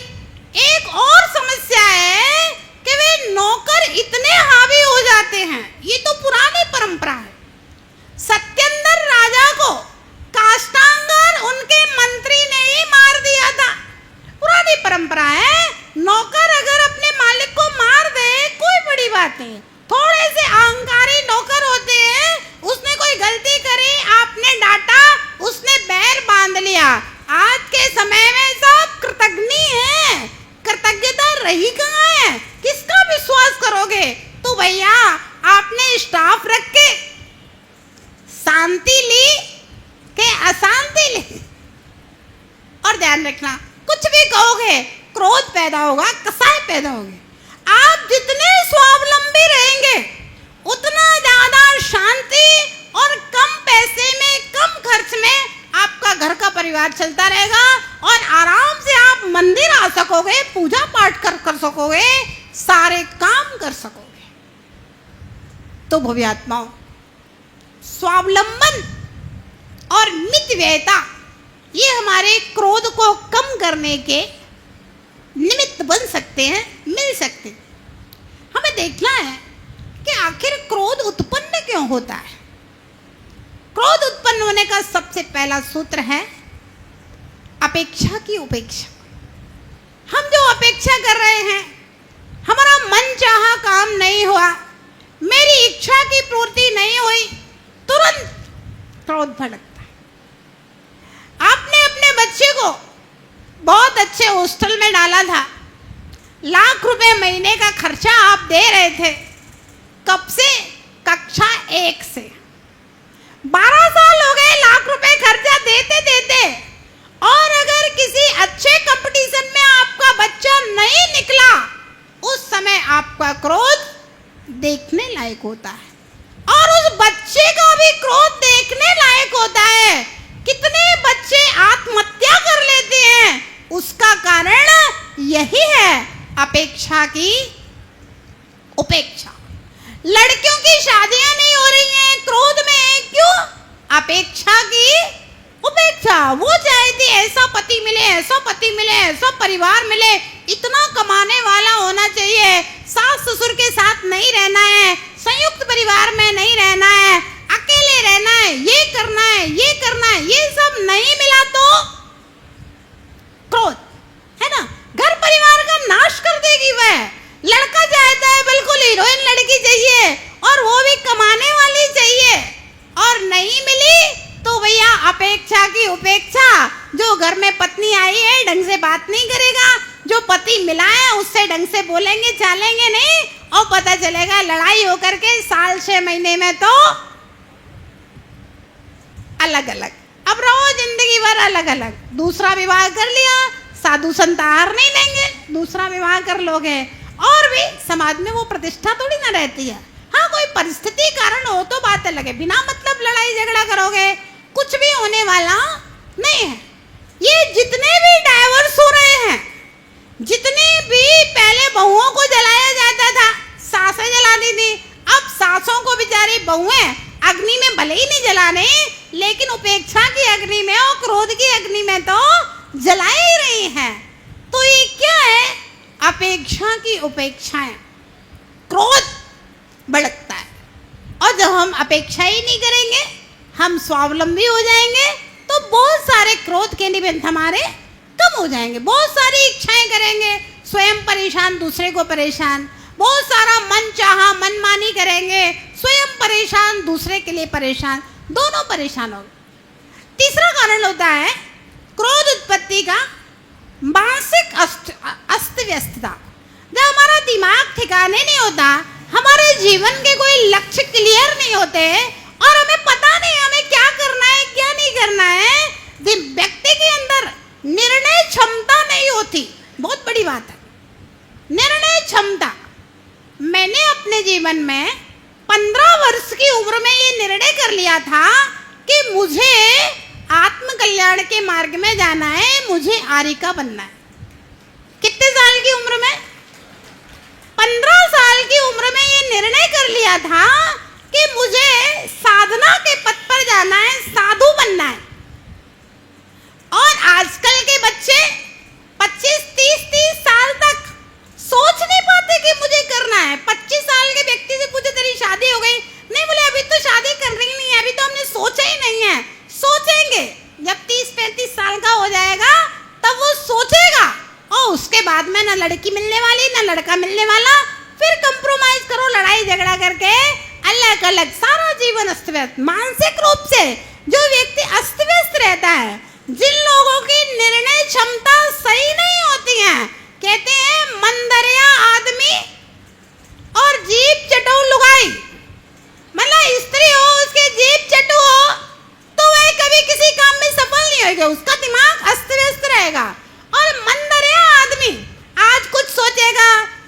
एक और समस्या है कि वे नौकर इतने हावी हो जाते हैं, ये तो पुरानी परंपरा है। सत्येंद्र राजा को काष्टांगर उनके मंत्री ने ही मार दिया था, पुरानी परंपरा है। नौकर अगर अपने मालिक को मार दे कोई बड़ी बात नहीं, थोड़े से अहंकारी नौकर होते हैं, उसने कोई गलती करी, आपने डांटा, उसने बैर बांध लिया। आज के समय में सब कृतज्ञ हैं, कृतज्ञता रही कहाँ है, किसका विश्वास करोगे? तो भैया आपने स्टाफ रख के शांति ली के अशांति ली। और ध्यान रखना, कुछ भी कहोगे क्रोध पैदा होगा, कसाय पैदा होगी। आप जितने स्वावलंबी रहेंगे उतना ज्यादा शांति और कम पैसे में, कम खर्च में आपका घर का परिवार चलता रहेगा और आराम से आप मंदिर आ सकोगे, पूजा पाठ कर सकोगे, सारे काम कर सकोगे। तो भव्य आत्माओं, स्वावलंबन और मितव्ययता ये हमारे क्रोध को कम करने के निमित्त बन सकते हैं, मिल सकते हैं। हमें देखना है कि आखिर क्रोध उत्पन्न क्यों होता है। क्रोध उत्पन्न होने का सबसे पहला सूत्र है अपेक्षा की उपेक्षा। हम जो अपेक्षा कर रहे हैं, हमारा मन चाहा काम नहीं हुआ, मेरी इच्छा की पूर्ति नहीं हुई, तुरंत क्रोध भड़कता है। आपने अपने बच्चे को बहुत अच्छे हॉस्टल में डाला था, लाख रुपए महीने का खर्चा आप दे रहे थे, कब से? कक्षा 1 से। 12 साल हो गए लाख रुपए खर्चा देते देते, और अगर किसी अच्छे कंपटीशन में आपका बच्चा नहीं निकला, उस समय आपका क्रोध देखने लायक होता है, और उस बच्चे का भी क्रोध देखने लायक होता है। कितने बच्चे आत्महत्या कर लेते हैं, उसका कारण यही है अपेक्षा की उपेक्षा। लड़कियों की शादियां नहीं हो रही हैं क्रोध में, क्यों? अपेक्षा की उपेक्षा। वो चाहती ऐसा पति मिले, ऐसा पति मिले, ऐसा परिवार मिले, इतना कमाने वाला होना चाहिए, सास ससुर के साथ नहीं रहना है, संयुक्त परिवार में नहीं रहना है, अकेले रहना है, ये करना है, ये करना है, ये सब नहीं मिला तो क्रोध है ना, घर परिवार का नाश कर देगी। वह लड़का चाहता है बिल्कुल हीरोइन लड़की चाहिए, और वो भी कमाने वाली चाहिए, और नहीं मिली तो भैया अपेक्षा की उपेक्षा। जो घर में पत्नी आई है ढंग से बात नहीं करेगा, जो पति मिला है उससे ढंग से बोलेंगे चालेंगे नहीं, और पता चलेगा लड़ाई होकर के साल 6 महीने में तो अलग अलग। अब रहो जिंदगी भर अलग अलग। दूसरा विवाह कर लिया, साधु संत आहार नहीं लेंगे, दूसरा विवाह कर लोगे, और भी समाज में वो प्रतिष्ठा थोड़ी ना रहती है। हाँ, कोई परिस्थिति कारण हो तो बात अलग है, बिना मतलब लड़ाई झगड़ा करोगे कुछ भी होने वाला नहीं है। ये जितने भी डाइवोर्स हो रहे हैं, जितने भी पहले बहुओं को जलाया जाता था, सासें जलाती थी, अब सासों को बेचारी बहुएं अग्नि में भले ही नहीं जलाने, लेकिन उपेक्षा की अग्नि में और क्रोध की अग्नि में तो जला ही रही हैं। तो ये क्या है? अपेक्षा की उपेक्षाएं, क्रोध भड़कता है। और जब हम अपेक्षा ही नहीं करेंगे, हम स्वावलंबी हो जाएंगे, तो बहुत सारे क्रोध के निबंध हमारे कम हो जाएंगे। बहुत सारी इच्छाएं करेंगे, स्वयं परेशान, दूसरे को परेशान। बहुत सारा मन चाहा मनमानी करेंगे, स्वयं परेशान, दूसरे के लिए परेशान, दोनों परेशान होंगे। तीसरा कारण होता है क्रोध उत्पत्ति का मानसिक अस्त व्यस्तता। जब हमारा दिमाग ठिकाने नहीं होता, हमारे जीवन के कोई लक्ष्य क्लियर नहीं होते और हमें पता नहीं हमें क्या करना है क्या नहीं करना है, व्यक्ति के अंदर निर्णय क्षमता नहीं होती। बहुत बड़ी बात है निर्णय क्षमता। मैंने अपने जीवन में 15 वर्ष की उम्र में ये निर्णय कर लिया था कि मुझे आत्म कल्याण के मार्ग में जाना है, मुझे आरिका बनना है। कितने साल की उम्र में? 15 साल की उम्र में ये निर्णय कर लिया था कि मुझे साधना के पथ पर जाना है, साधु बनना है। और आजकल के बच्चे 25-30 साल तक सोच नहीं पाते कि मुझे करना है। 25 साल के व्यक्ति से पूछे तेरी शादी हो गई? नहीं, बोले अभी तो शादी करनी नहीं है, अभी तो हमने सोचा ही नहीं है। सोचेंगे जब 30-35 साल का हो जाएगा तब वो सोचेगा, और उसके बाद में ना लड़की मिलने वाली ना लड़का मिलने वाला, फिर कंप्रोमाइज करो लड़ाई झगड़ा करके, अलग अलग, सारा जीवन अस्त व्यस्त। मानसिक रूप से जो व्यक्ति अस्त व्यस्त रहता है, जिन लोगों की निर्णय क्षमता सही नहीं होती है, कहते हैं मंदरिया आदमी और जीभ चटो लुगाई। मतलब स्त्री हो उसकी जीभ चटू हो तो वह कभी किसी काम में सफल नहीं होगा, उसका दिमाग अस्त व्यस्त रहेगा। और मंदरिया आदमी आज कुछ सोचेगा,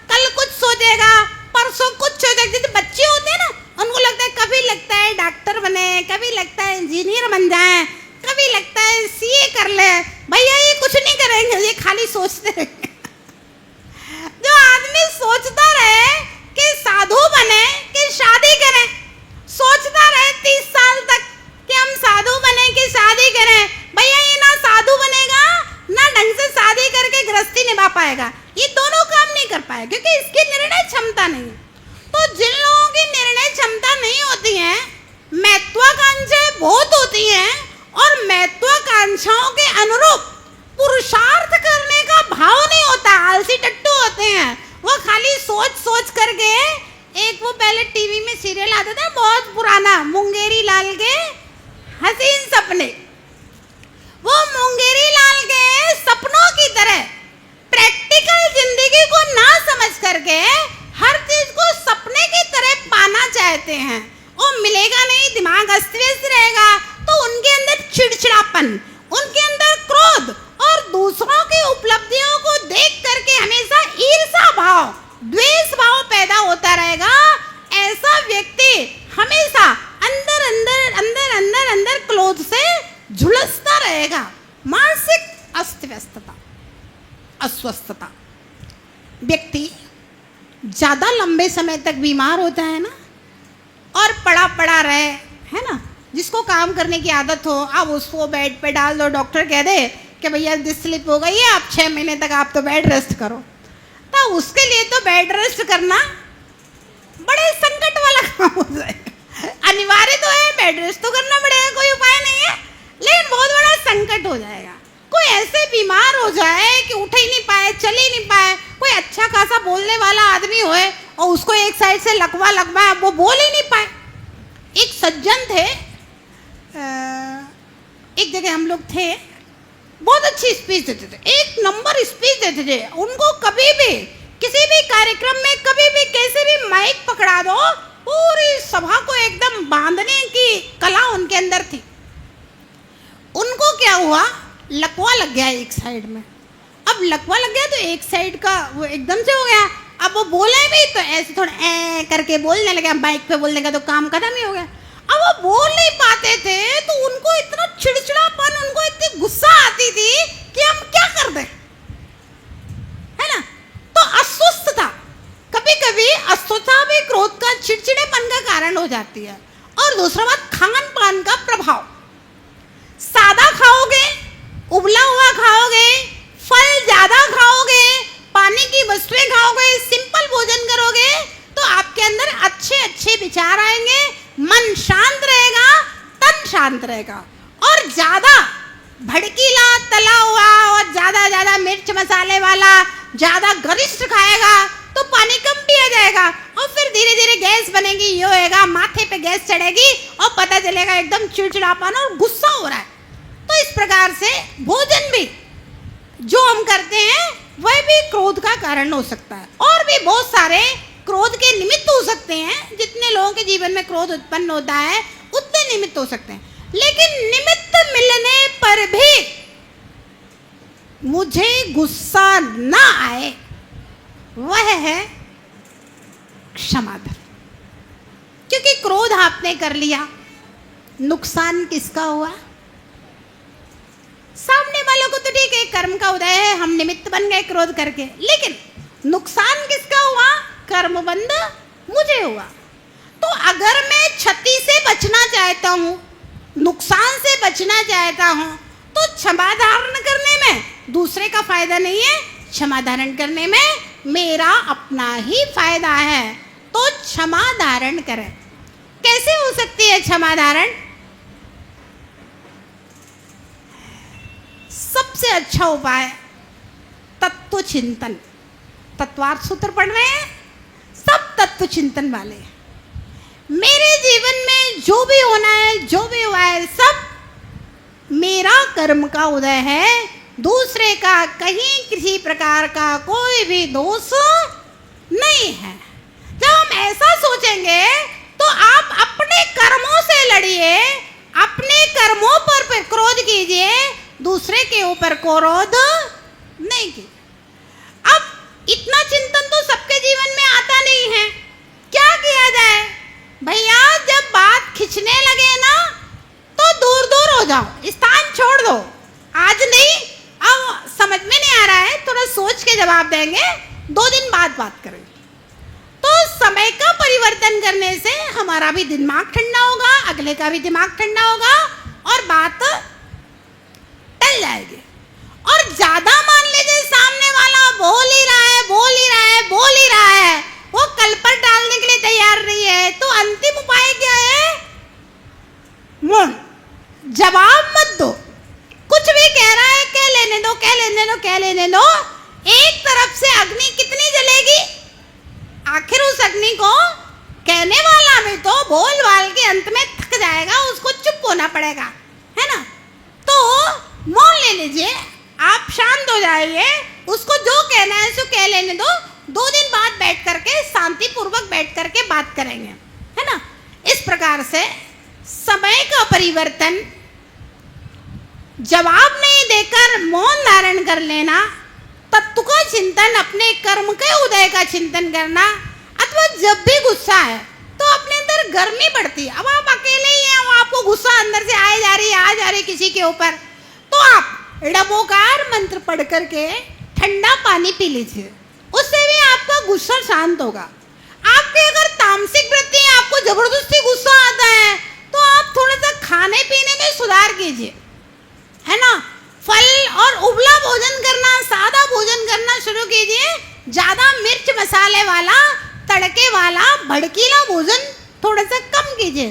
कल कुछ सोचेगा, परसों कुछ सोचेगा। जैसे बच्चे होते हैं ना, उनको लगता है, कभी लगता है डॉक्टर बने, कभी लगता है इंजीनियर बन जाए, कभी लगता है सीए कर ले। भैया ये कुछ नहीं करेंगे, ये खाली सोचते रहेंगे। जो आदमी सोचता रहे कि साधु बने कि शादी करें, सोचता रहे 30 साल तक कि हम साधु बने कि शादी करें, भैया ये ना साधु बनेगा ना ढंग से शादी करके गृहस्थी निभा पाएगा। ये दोनों काम नहीं कर पाएगा क्योंकि इसकी निर्णय क्षमता नहीं है। तो जिन लोगों की निर्णय क्षमता नहीं होती है, महत्वाकांक्षाएं बहुत होती हैं और महत्वाकांक्षाओं के अनुरूप पुरुषार्थ करने का भाव नहीं होता, आलसी टट्टू होते हैं। वो खाली सोच सोच करके, एक वो पहले टीवी में सीरियल आता था बहुत पुराना, मुंगेरी लाल के हसीन सपने। वो मुंगेरी लाल के सपनों की तरह प्रैक्टिकल जिंदगी को ना समझ करके हर चीज को सपने की तरह पाना चाहते हैं। वो मिलेगा नहीं, दिमाग अस्त व्यस्त रहेगा, तो उनके अंदर चिड़चिड़ापन, उनके अंदर क्रोध और दूसरों की उपलब्धियों को देख करके हमेशा ईर्ष्या भाव, द्वेष भाव पैदा होता रहेगा। ऐसा व्यक्ति हमेशा अंदर अंदर अंदर अंदर अंदर क्रोध से झुलसता रहेगा। मानसिक अस्त व्यस्तता, अस्वस्थता। व्यक्ति ज्यादा लंबे समय तक बीमार होता है ना, और पड़ा पड़ा रहे, है ना, जिसको काम करने की आदत हो, अब उसको बेड पे डाल दो, डॉक्टर कह दे कि भैया डिस्क स्लिप हो गई है, आप 6 महीने तक आप तो बेड रेस्ट करो, तो उसके लिए तो बेड रेस्ट करना बड़े संकट वाला काम हो जाएगा। अनिवार्य तो है, बेड रेस्ट तो करना पड़ेगा, कोई उपाय नहीं है, लेकिन बहुत बड़ा संकट हो जाएगा। कोई ऐसे बीमार हो जाए कि उठ ही नहीं पाए, चल ही नहीं पाए, कोई अच्छा खासा बोलने वाला आदमी होए और उसको एक साइड से लकवा है, वो बोल ही नहीं पाए। एक सज्जन थे, एक जगह हम लोग थे, बहुत अच्छी स्पीच देते थे, एक नंबर स्पीच देते थे। उनको कभी भी किसी भी कार्यक्रम में कभी भी कैसे भी माइक पकड़ा दो, पूरी सभा को एकदम बांधने की कला उनके अंदर थी। उनको क्या हुआ, लकवा लग गया एक साइड में। अब लकवा लग गया तो एक साइड का वो एकदम से हो गया। अब वो बोले भी तो ऐसे थोड़ा ऐ करके बोलने लगे, बाइक पे बोलने का तो काम खत्म ही हो गया। अब वो बोल नहीं पाते थे तो उनको इतना चिड़चिड़ापन, उनको इतनी गुस्सा आती थी कि हम क्या कर दें, है ना। तो अस्वस्थता, कभी कभी अस्वस्थता भी क्रोध का, चिड़चिड़ेपन का कारण हो जाती है। और दूसरा बात, खान पान का प्रभाव। सादा खाओगे, उबला हुआ खाओगे, फल ज्यादा खाओगे, पानी की वस्तुएं खाओगे, सिंपल भोजन करोगे तो आपके अंदर अच्छे अच्छे विचार आएंगे, मन शांत रहेगा, तन शांत रहेगा। और ज्यादा भड़कीला तला हुआ और ज्यादा मिर्च मसाले वाला ज्यादा गरिष्ठ खाएगा तो पानी कम पिया जाएगा और फिर धीरे धीरे गैस बनेगी, ये होएगा, माथे पे गैस चढ़ेगी और पता चलेगा एकदम चिड़चिड़ापन और गुस्सा हो रहा है। तो इस प्रकार से भोजन भी जो हम करते हैं वह भी क्रोध का कारण हो सकता है। और भी बहुत सारे क्रोध के निमित्त हो सकते हैं। जितने लोगों के जीवन में क्रोध उत्पन्न होता है उतने निमित्त हो सकते हैं, लेकिन निमित्त मिलने पर भी मुझे गुस्सा ना आए वह है क्षमाधन। क्योंकि क्रोध आपने कर लिया, नुकसान किसका हुआ? सामने वालों को तो ठीक है, कर्म का उदय है, हम निमित्त बन गए क्रोध करके, लेकिन नुकसान किसका हुआ? कर्म बंध मुझे हुआ। तो अगर मैं क्षति से बचना चाहता हूं, नुकसान से बचना चाहता हूं, तो क्षमा धारण करने में दूसरे का फायदा नहीं है, क्षमा धारण करने में मेरा अपना ही फायदा है। तो क्षमा धारण करें। कैसे हो सकती है क्षमा धारण? सबसे अच्छा उपाय तत्व चिंतन। तत्वार्थ सूत्र पढ़ रहे हैं, सब तत्व चिंतन वाले। मेरे जीवन में जो भी होना है, जो भी हुआ है, सब मेरा कर्म का उदय है, दूसरे का कहीं किसी प्रकार का कोई भी दोष नहीं है। जब हम ऐसा सोचेंगे तो आप अपने कर्मों से लड़िए, अपने कर्मों पर क्रोध कीजिए, दूसरे के ऊपर क्रोध नहीं कीजिए। अब इतना चिंतन तो सबके जीवन में आता नहीं है। क्या किया जाए भैया? जब बात खिंचने लगे ना तो दूर दूर हो जाओ, स्थान छोड़ दो। आज नहीं, अब समझ में नहीं आ रहा है, थोड़ा सोच के जवाब देंगे, 2 दिन बाद बात करेंगे। तो समय का परिवर्तन करने से हमारा भी दिमाग ठंडा होगा, अगले का भी दिमाग ठंडा होगा और बात टल जाएगी। और ज्यादा मान लीजिए सामने वाला बोल ही रहा है, वो कल पर डालने के लिए तैयार नहीं है, तो अंतिम उपाय क्या है? मौन, जवाब मत दो। कुछ भी कह रहा है, कह लेने दो। एक तरफ से अग्नि कितनी जलेगी? आखिर उस अग्नि को कहने वाला भी तो बोल बाल के अंत में थक जाएगा, उसको चुप होना पड़ेगा, है ना? तो मौन ले लीजिए, आप शांत हो जाइए, उसको जो कहना है सो कह लेने दो। 2 दिन बाद बैठ करके शांति पूर्वक बैठ करके बात करेंगे, है ना? इस प्रकार से समय का परिवर्तन, जवाब नहीं देकर मौन धारण कर लेना, तत्व का चिंतन, अपने कर्म के उदय का चिंतन करना, अथवा जब भी गुस्सा है तो अपने अंदर गर्मी बढ़ती है। अब आप अकेले ही हैं, आपको गुस्सा अंदर से आ जा रही किसी के ऊपर, तो आप डबोकार मंत्र पढ़ करके ठंडा पानी पी लीजिए, उससे भी आपका गुस्सा शांत होगा। आपके अगर तामसिक वृत्ति है, आपको जबरदस्ती गुस्सा आता है, तो आप थोड़ा सा खाने पीने में सुधार कीजिए, है ना? फल और उबला भोजन करना, सादा भोजन करना शुरू कीजिए। ज्यादा मिर्च मसाले वाला, तड़के वाला, भड़कीला भोजन थोड़ा सा कम कीजिए।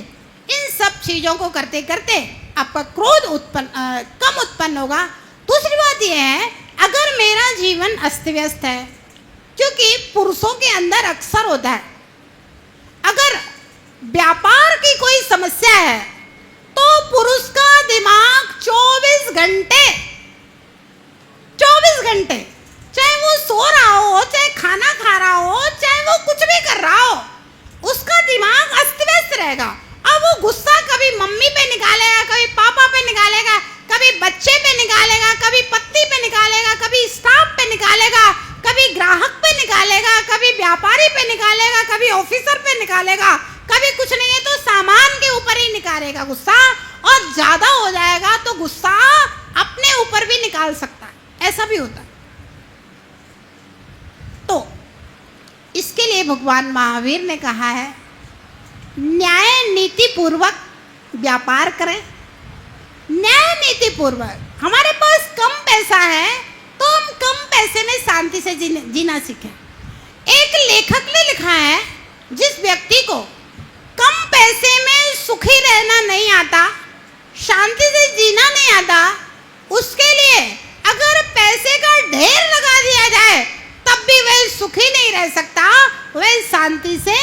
इन सब चीजों को करते करते आपका क्रोध कम उत्पन्न होगा। दूसरी बात यह है, अगर मेरा जीवन अस्त व्यस्त है, क्योंकि पुरुषों के अंदर अक्सर होता है, अगर व्यापार की कोई समस्या है तो पुरुष का दिमाग 24 घंटे, चाहे वो सो रहा हो, चाहे खाना खा रहा हो, चाहे वो कुछ भी कर रहा हो, उसका दिमाग अस्त व्यस्त रहेगा। अब वो गुस्सा कभी मम्मी पे निकालेगा, कभी पापा पे निकालेगा, कभी बच्चे पे निकालेगा, कभी पत्नी पे निकालेगा, कभी स्टाफ पे निकालेगा, कभी ग्राहक पे निकालेगा, कभी व्यापारी पे निकालेगा, कभी ऑफिसर पे निकालेगा, कभी कुछ नहीं है तो सामान के ऊपर ही निकालेगा गुस्सा, और ज्यादा हो जाएगा तो गुस्सा अपने ऊपर भी निकाल सकता है, ऐसा भी होता है। तो इसके लिए भगवान महावीर ने कहा है, न्याय नीति पूर्वक व्यापार करें। न्याय नीति पूर्वक, हमारे पास कम पैसा है तो हम कम पैसे में शांति से जीना सीखें। एक लेखक ने लिखा है, जिस व्यक्ति को कम पैसे में सुखी रहना नहीं आता, शांति से जीना नहीं आता, उसके लिए अगर पैसे का ढेर लगा दिया जाए तब भी वह सुखी नहीं रह सकता, वह शांति से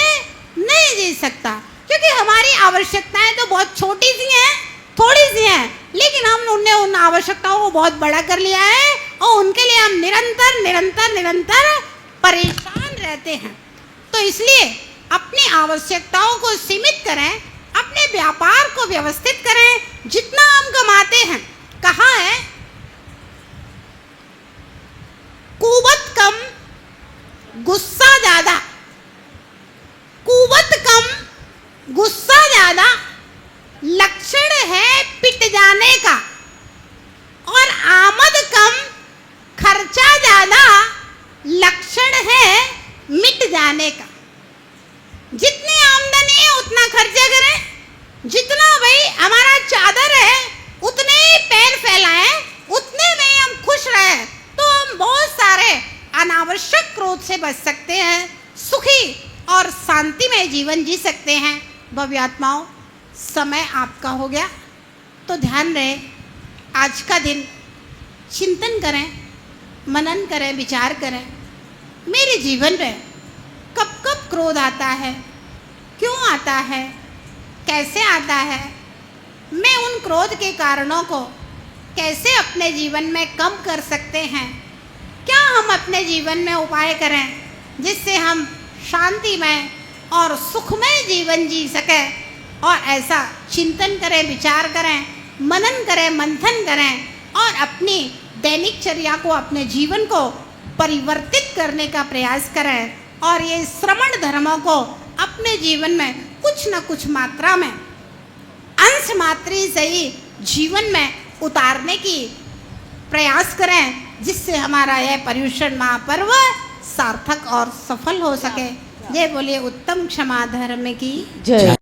नहीं जी सकता। क्योंकि हमारी आवश्यकताएं तो बहुत छोटी सी हैं, थोड़ी सी हैं, लेकिन हमने उन आवश्यकताओं को बहुत बड़ा कर लिया है और उनके लिए हम निरंतर निरंतर निरंतर परेशान रहते हैं। तो इसलिए अपनी आवश्यकताओं को सीमित करें, अपने व्यापार को व्यवस्थित करें। जितना हम कमाते हैं, कहा है कुवत कम गुस्सा ज्यादा, कुवत कम गुस्सा ज्यादा लक्षण है पिट जाने का, और आमद कम खर्चा ज्यादा लक्षण है मिट जाने का। जितनी आमदनी है उतना खर्चा करें, जितना भाई हमारा चादर है उतने ही पैर फैलाएं, उतने में ही हम खुश रहें, तो हम बहुत सारे अनावश्यक क्रोध से बच सकते हैं, सुखी और शांतिमय जीवन जी सकते हैं। भव्यात्माओं, समय आपका हो गया, तो ध्यान रहे आज का दिन चिंतन करें, मनन करें, विचार करें। मेरे जीवन में कब कब क्रोध आता है, क्यों आता है, कैसे आता है, मैं उन क्रोध के कारणों को कैसे अपने जीवन में कम कर सकते हैं, क्या हम अपने जीवन में उपाय करें जिससे हम शांतिमय और सुखमय जीवन जी सकें। और ऐसा चिंतन करें, विचार करें, मनन करें, मंथन करें और अपनी दैनिकचर्या को, अपने जीवन को परिवर्तित करने का प्रयास करें। और ये श्रमण धर्मों को अपने जीवन में कुछ न कुछ मात्रा में, अंश मात्र सही जीवन में उतारने की प्रयास करें, जिससे हमारा यह पर्युषण महापर्व सार्थक और सफल हो सके। जय बोलिए उत्तम क्षमा धर्म की जय।